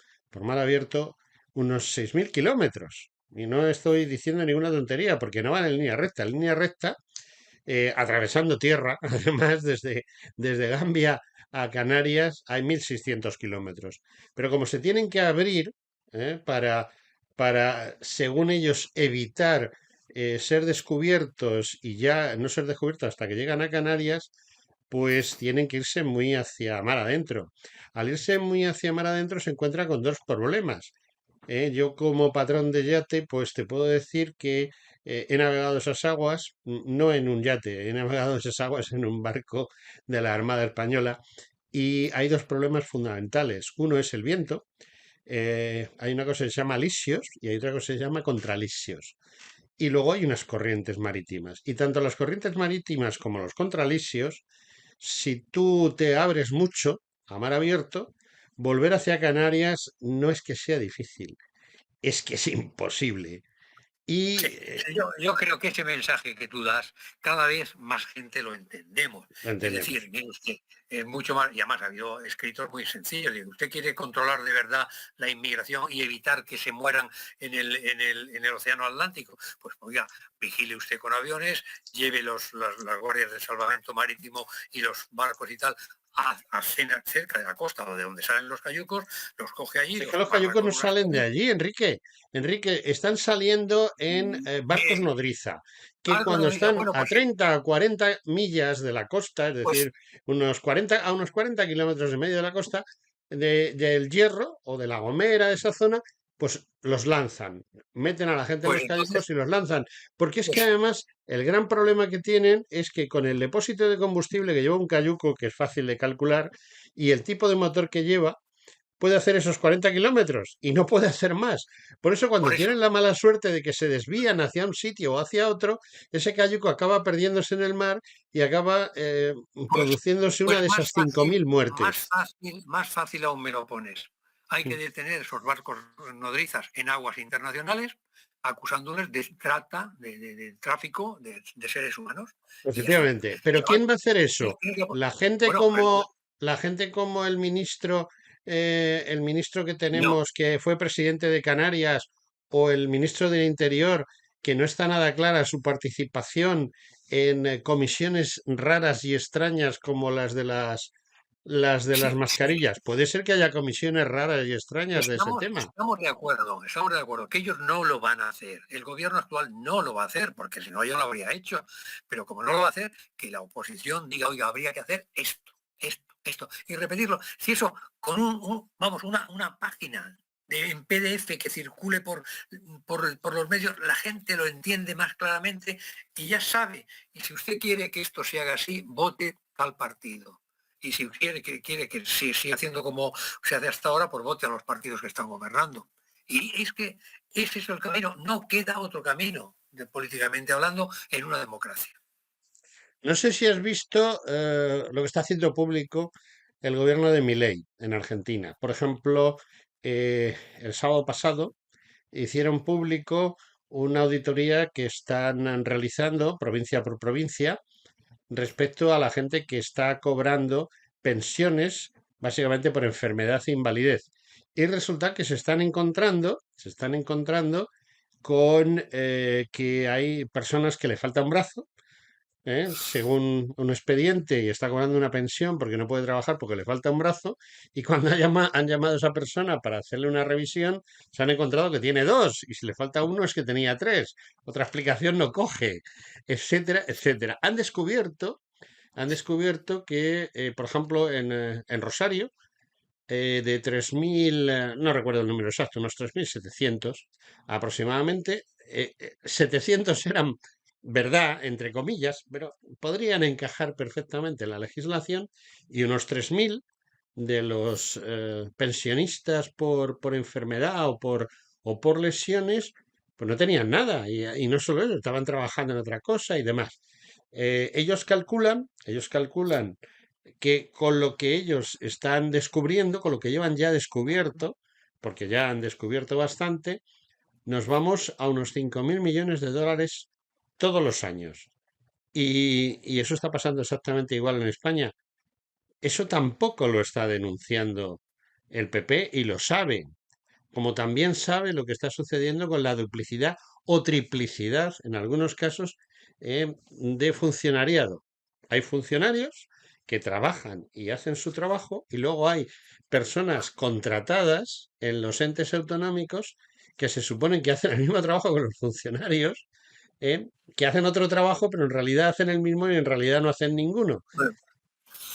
Speaker 1: unos 6.000 kilómetros. Y no estoy diciendo ninguna tontería, porque no van en línea recta. En línea recta atravesando tierra, además desde Gambia a Canarias hay 1.600 kilómetros. Pero como se tienen que abrir para, según ellos, evitar ser descubiertos y ya no ser descubiertos hasta que llegan a Canarias, pues tienen que irse muy hacia mar adentro. Al irse muy hacia mar adentro se encuentra con dos problemas. Yo como patrón de yate, pues te puedo decir que he navegado esas aguas, no en un yate, he navegado esas aguas en un barco de la Armada Española y hay dos problemas fundamentales. Uno es el viento, hay una cosa que se llama lisios y hay otra cosa que se llama contralisios. Y luego hay unas corrientes marítimas. Y tanto las corrientes marítimas como los contralisios, si tú te abres mucho a mar abierto, volver hacia Canarias no es que sea difícil, es que es imposible. Y
Speaker 2: Sí, sí, yo creo que ese mensaje que tú das, cada vez más gente lo entendemos.
Speaker 1: lo
Speaker 2: Es
Speaker 1: entendemos.
Speaker 2: decir, mire usted, es mucho más, y además ha habido escritos muy sencillos. Digo, usted quiere controlar de verdad la inmigración y evitar que se mueran en el Océano Atlántico. Pues oiga, vigile usted con aviones, lleve las guardias de salvamento marítimo y los barcos y tal cerca de la costa o de donde salen los cayucos, los coge allí,
Speaker 1: Es que
Speaker 2: los
Speaker 1: los
Speaker 2: amarra
Speaker 1: cayucos
Speaker 2: con
Speaker 1: no
Speaker 2: unas
Speaker 1: salen de
Speaker 2: cuerdas.
Speaker 1: allí, Enrique. Enrique, están saliendo en barcos
Speaker 2: Bien,
Speaker 1: nodriza, que
Speaker 2: algo
Speaker 1: cuando
Speaker 2: nos diga,
Speaker 1: están
Speaker 2: bueno,
Speaker 1: a
Speaker 2: pues,
Speaker 1: 30 o 40 millas de la costa, es
Speaker 2: pues
Speaker 1: decir, unos 40 kilómetros de medio de la costa, del Hierro o de La Gomera, de esa zona, pues los lanzan. Meten a la gente en
Speaker 2: Pues
Speaker 1: los
Speaker 2: entonces,
Speaker 1: cayucos y los lanzan. Porque es que
Speaker 2: pues,
Speaker 1: además el gran problema que tienen es que con el depósito de combustible que lleva un cayuco, que es fácil de calcular, y el tipo de motor que lleva, puede hacer esos 40 kilómetros y no puede hacer más. Por eso cuando
Speaker 2: por
Speaker 1: tienen
Speaker 2: eso,
Speaker 1: la mala suerte de que se desvían hacia un sitio o hacia otro, ese cayuco acaba perdiéndose en el mar y acaba
Speaker 2: pues,
Speaker 1: produciéndose una
Speaker 2: pues
Speaker 1: de esas 5.000 muertes.
Speaker 2: más fácil aún me lo pones. Hay que
Speaker 1: Mm.
Speaker 2: detener esos barcos nodrizas en aguas internacionales, acusándoles de trata, de tráfico de seres humanos. Y ya está.
Speaker 1: Efectivamente. Pero
Speaker 2: Y
Speaker 1: ¿quién va a hacer
Speaker 2: y-
Speaker 1: eso?
Speaker 2: y-
Speaker 1: La gente
Speaker 2: bueno,
Speaker 1: como, la gente como el ministro que
Speaker 2: no.
Speaker 1: tenemos que fue presidente de Canarias o el ministro del Interior, que no está nada clara su participación en comisiones raras y extrañas como las de las
Speaker 2: Sí, sí,
Speaker 1: mascarillas. Puede ser que haya comisiones raras y extrañas de ese tema.
Speaker 2: estamos de acuerdo que ellos no lo van a hacer. El gobierno actual no lo va a hacer, porque si no ya lo habría hecho. Pero como no lo va a hacer, que la oposición diga, oiga, habría que hacer esto, y repetirlo. Si eso con vamos, una página en PDF que circule por los medios, la gente lo entiende más claramente y ya sabe. Y si usted quiere que esto se haga así, vote tal partido. Y si quiere que siga haciendo como se hace hasta ahora, pues vote a los partidos que están gobernando. Y es que ese es el camino, no queda otro camino, políticamente hablando, en una democracia.
Speaker 1: No sé si has visto lo que está haciendo público el gobierno de Milei en Argentina. Por ejemplo, el sábado pasado hicieron público una auditoría que están realizando provincia por provincia respecto a la gente que está cobrando pensiones básicamente por enfermedad e invalidez. Y resulta que se están encontrando con que hay personas que le falta un brazo, según un expediente y está cobrando una pensión porque no puede trabajar porque le falta un brazo, y cuando han llamado a esa persona para hacerle una revisión, se han encontrado que tiene dos, y si le falta uno es que tenía tres, otra explicación no coge, etcétera, etcétera. Han descubierto que, por ejemplo, en Rosario, de 3.000, no recuerdo el número exacto, unos 3.700 aproximadamente, 700 eran verdad, entre comillas, pero podrían encajar perfectamente en la legislación, y unos 3.000 de los pensionistas por enfermedad o por lesiones, pues no tenían nada, y no solo eso, estaban trabajando en otra cosa y demás. Ellos calculan que con lo que ellos están descubriendo, con lo que llevan ya descubierto, porque ya han descubierto bastante, nos vamos a unos 5.000 millones de dólares todos los años. Y eso está pasando exactamente igual en España. Eso tampoco lo está denunciando el PP y lo sabe, como también sabe lo que está sucediendo con la duplicidad o triplicidad, en algunos casos, de funcionariado. Hay funcionarios que trabajan y hacen su trabajo, y luego hay personas contratadas en los entes autonómicos que se suponen que hacen el mismo trabajo que los funcionarios, que hacen otro trabajo, pero en realidad hacen el mismo y en realidad no hacen ninguno.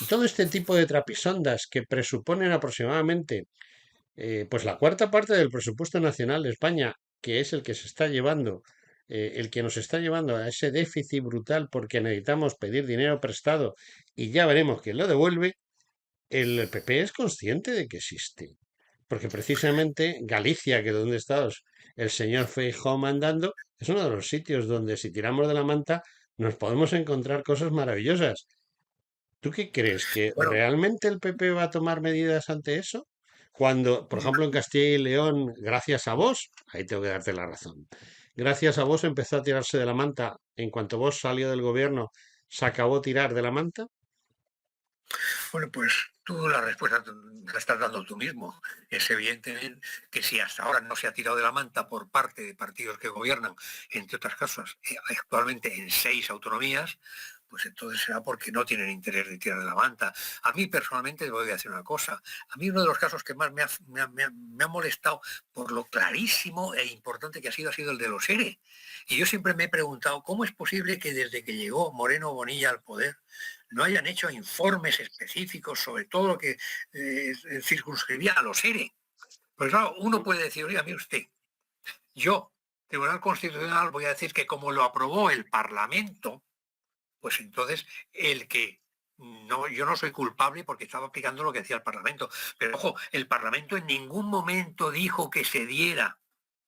Speaker 1: Y todo este tipo de trapisondas que presuponen aproximadamente pues la cuarta parte del presupuesto nacional de España, que es el que se está llevando, el que nos está llevando a ese déficit brutal porque necesitamos pedir dinero prestado y ya veremos quién lo devuelve, el PP es consciente de que existe. Porque precisamente Galicia, que donde está el señor Feijóo mandando, es uno de los sitios donde si tiramos de la manta nos podemos encontrar cosas maravillosas. ¿Tú qué crees? ¿Que
Speaker 2: Bueno,
Speaker 1: realmente el PP va a tomar medidas ante eso? Cuando, por ejemplo, en Castilla y León, gracias a vos, ahí tengo que darte la razón, gracias a vos empezó a tirarse de la manta, en cuanto vos salió del gobierno, se acabó tirar de la manta.
Speaker 2: bueno, pues tú la respuesta la estás dando tú mismo. Es evidente que si hasta ahora no se ha tirado de la manta por parte de partidos que gobiernan, entre otras cosas, actualmente en 6 autonomías, pues entonces será porque no tienen interés de tirar de la manta. A mí personalmente voy a decir una cosa. A mí uno de los casos que más me ha molestado por lo clarísimo e importante que ha sido el de los ERE. Y yo siempre me he preguntado cómo es posible que desde que llegó Moreno Bonilla al poder no hayan hecho informes específicos sobre todo lo que circunscribía a los ERE. Pues claro, uno puede decir, oiga, mire usted, yo, Tribunal Constitucional, voy a decir que como lo aprobó el Parlamento, pues entonces el que no, yo no soy culpable porque estaba aplicando lo que decía el Parlamento. Pero ojo, el Parlamento en ningún momento dijo que se diera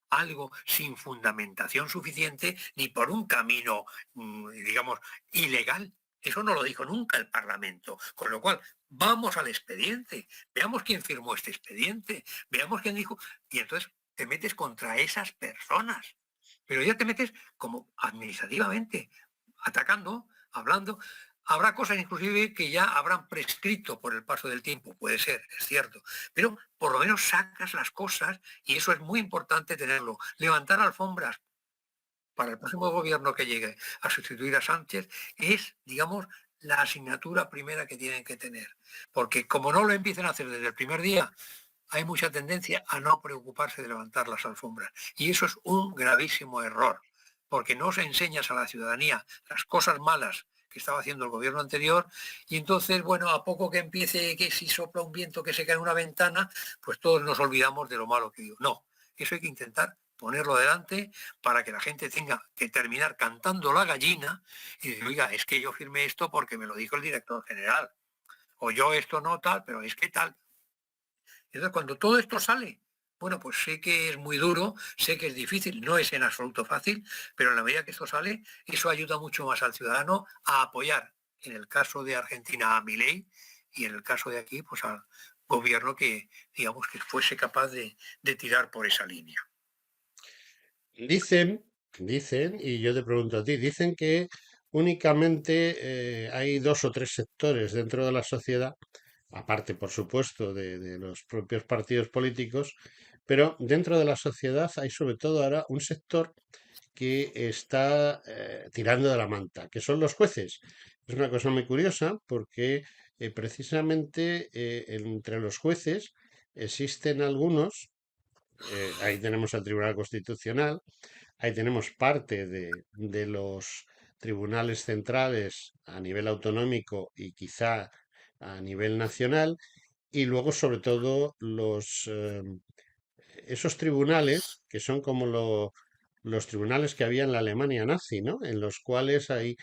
Speaker 2: algo sin fundamentación suficiente ni por un camino, digamos, ilegal. Eso no lo dijo nunca el Parlamento. Con lo cual, vamos al expediente, veamos quién firmó este expediente, veamos quién dijo, y entonces te metes contra esas personas. Pero ya te metes como administrativamente, atacando, hablando. Habrá cosas inclusive que ya habrán prescrito por el paso del tiempo, puede ser, es cierto, pero por lo menos sacas las cosas y eso es muy importante tenerlo. Levantar alfombras para el próximo gobierno que llegue a sustituir a Sánchez es, digamos, la asignatura primera que tienen que tener. Porque como no lo empiecen a hacer desde el primer día, hay mucha tendencia a no preocuparse de levantar las alfombras. Y eso es un gravísimo error, porque no se enseñas a la ciudadanía las cosas malas que estaba haciendo el gobierno anterior, y entonces, bueno, a poco que empiece que si sopla un viento que se cae en una ventana, pues todos nos olvidamos de lo malo que digo. No, eso hay que intentar ponerlo delante para que la gente tenga que terminar cantando la gallina y decir, oiga, es que yo firmé esto porque me lo dijo el director general, o yo esto no tal, pero es que tal. Entonces, cuando todo esto sale, bueno, pues sé que es muy duro, sé que es difícil, no es en absoluto fácil, pero en la medida que esto sale, eso ayuda mucho más al ciudadano a apoyar, en el caso de Argentina, a Milei, y en el caso de aquí, pues al gobierno que, digamos, que fuese capaz de tirar por esa línea.
Speaker 1: Dicen, y yo te pregunto a ti, dicen que únicamente hay dos o tres sectores dentro de la sociedad, aparte, por supuesto, de los propios partidos políticos, pero dentro de la sociedad hay sobre todo ahora un sector que está tirando de la manta, que son los jueces. Es una cosa muy curiosa porque precisamente entre los jueces existen algunos, ahí tenemos al Tribunal Constitucional, ahí tenemos parte de los tribunales centrales a nivel autonómico y quizá a nivel nacional, y luego sobre todo esos tribunales que son como los tribunales que había en la Alemania nazi, ¿no? En los cuales hay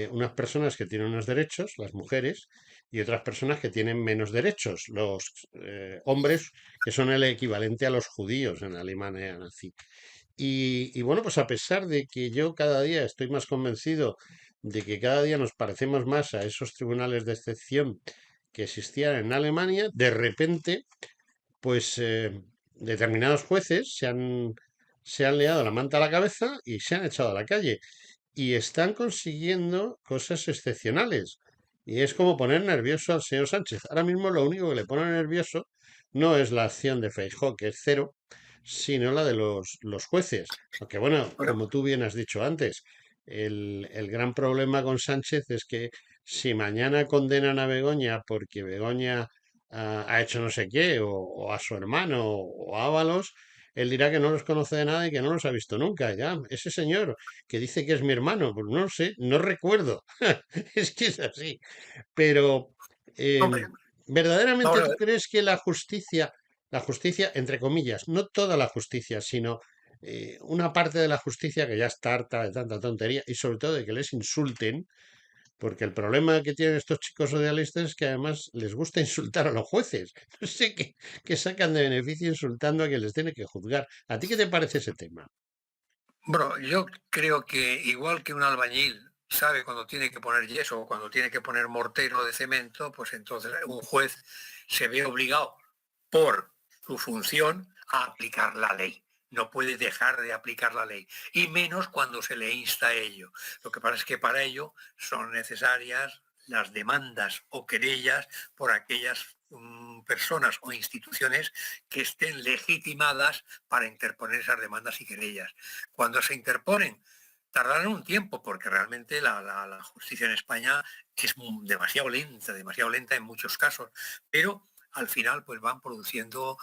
Speaker 1: unas personas que tienen unos derechos, las mujeres, y otras personas que tienen menos derechos, los hombres, que son el equivalente a los judíos en la Alemania nazi. Y bueno, pues a pesar de que yo cada día estoy más convencido de que cada día nos parecemos más a esos tribunales de excepción que existían en Alemania, de repente pues determinados jueces se han liado la manta a la cabeza y se han echado a la calle y están consiguiendo cosas excepcionales. Y es como poner nervioso al señor Sánchez. Ahora mismo lo único que le pone nervioso no es la acción de Feijóo, que es cero, sino la de los jueces. Aunque bueno,
Speaker 2: Bueno,
Speaker 1: como tú bien has dicho antes, el gran problema con Sánchez es que si mañana condenan a Begoña porque Begoña ha hecho no sé qué, o a su hermano, o a Ábalos, él dirá que no los conoce de nada y que no los ha visto nunca. Ya, ese señor que dice que es mi hermano, pues no sé, no recuerdo. Es que es así. Pero, eh,
Speaker 2: hombre,
Speaker 1: ¿verdaderamente
Speaker 2: vamos a
Speaker 1: tú
Speaker 2: ver.
Speaker 1: crees que la justicia, entre comillas, no toda la justicia, sino una parte de la justicia que ya está harta de tanta tontería y sobre todo de que les insulten? Porque el problema que tienen estos chicos socialistas es que además les gusta insultar a los jueces. No sé qué sacan de beneficio insultando a quien les tiene que juzgar. ¿A ti qué te parece ese tema?
Speaker 2: Bueno, yo creo que igual que un albañil sabe cuando tiene que poner yeso o cuando tiene que poner mortero de cemento, pues entonces un juez se ve obligado por su función a aplicar la ley. No puede dejar de aplicar la ley, y menos cuando se le insta a ello. Lo que pasa es que para ello son necesarias las demandas o querellas por aquellas personas o instituciones que estén legitimadas para interponer esas demandas y querellas. Cuando se interponen, tardarán un tiempo porque realmente la justicia en España es demasiado lenta en muchos casos, pero al final pues van produciendo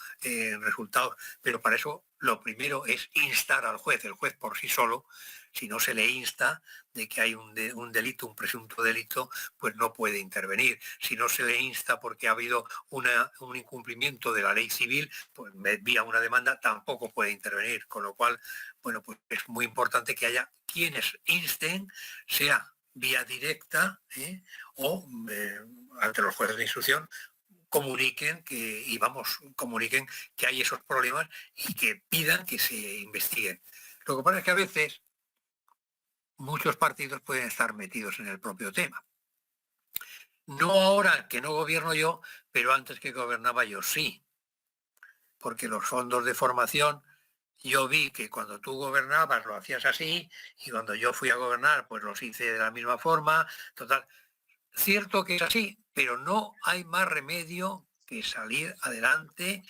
Speaker 2: resultados. Pero para eso lo primero es instar al juez. El juez por sí solo, si no se le insta de que hay un delito, un presunto delito, pues no puede intervenir. Si no se le insta porque ha habido un incumplimiento de la ley civil, pues vía una demanda tampoco puede intervenir. Con lo cual, bueno, pues es muy importante que haya quienes insten, sea vía directa o ante los jueces de instrucción, comuniquen que hay esos problemas y que pidan que se investiguen. Lo que pasa es que a veces muchos partidos pueden estar metidos en el propio tema. No ahora que no gobierno yo, pero antes que gobernaba yo sí, porque los fondos de formación, yo vi que cuando tú gobernabas lo hacías así y cuando yo fui a gobernar pues los hice de la misma forma. Total, cierto que es así, pero no hay más remedio que salir adelante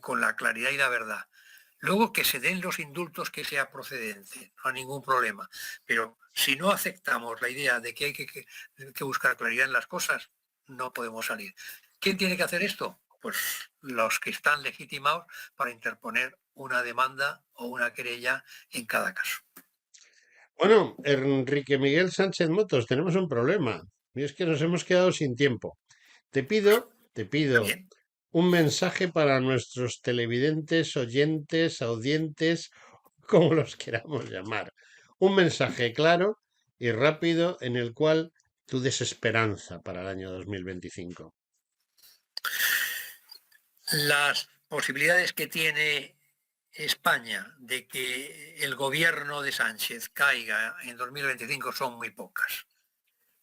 Speaker 2: con la claridad y la verdad. Luego que se den los indultos que sea procedente, no hay ningún problema. Pero si no aceptamos la idea de que hay que buscar claridad en las cosas, no podemos salir. ¿Quién tiene que hacer esto? Pues los que están legitimados para interponer una demanda o una querella en cada caso.
Speaker 1: Bueno, Enrique Miguel Sánchez Motos, tenemos un problema. Y es que nos hemos quedado sin tiempo. Te
Speaker 2: ¿Está
Speaker 1: pido
Speaker 2: bien?
Speaker 1: un mensaje para nuestros televidentes, oyentes, audientes, como los queramos llamar. Un mensaje claro y rápido en el cual tu desesperanza para el año 2025.
Speaker 2: Las posibilidades que tiene España de que el gobierno de Sánchez caiga en 2025 son muy pocas.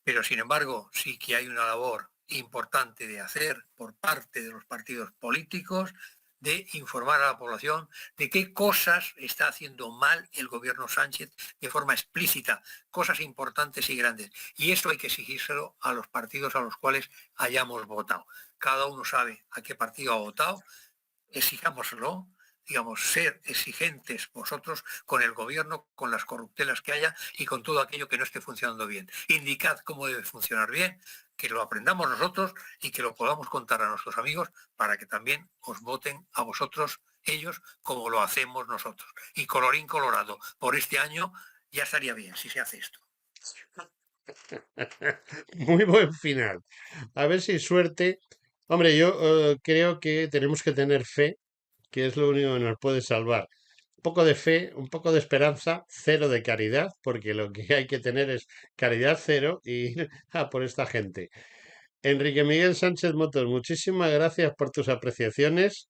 Speaker 2: Pero sin embargo, sí que hay una labor importante de hacer por parte de los partidos políticos de informar a la población de qué cosas está haciendo mal el gobierno Sánchez de forma explícita, cosas importantes y grandes. Y eso hay que exigírselo a los partidos a los cuales hayamos votado. Cada uno sabe a qué partido ha votado, exijámoslo digamos, ser exigentes vosotros con el gobierno, con las corruptelas que haya y con todo aquello que no esté funcionando bien. Indicad cómo debe funcionar bien, que lo aprendamos nosotros y que lo podamos contar a nuestros amigos para que también os voten a vosotros ellos como lo hacemos nosotros. Y colorín colorado, por este año ya estaría bien si se hace esto.
Speaker 1: Muy buen final. A ver si suerte. Hombre, yo creo que tenemos que tener fe, que es lo único que nos puede salvar. Un poco de fe, un poco de esperanza, cero de caridad, porque lo que hay que tener es caridad cero y ir a por esta gente. Enrique Miguel Sánchez Motos, muchísimas gracias por tus apreciaciones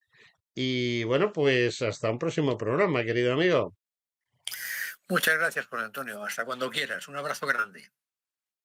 Speaker 1: y bueno, pues hasta un próximo programa, querido amigo.
Speaker 2: Muchas gracias, por Antonio. Hasta cuando quieras. Un abrazo grande.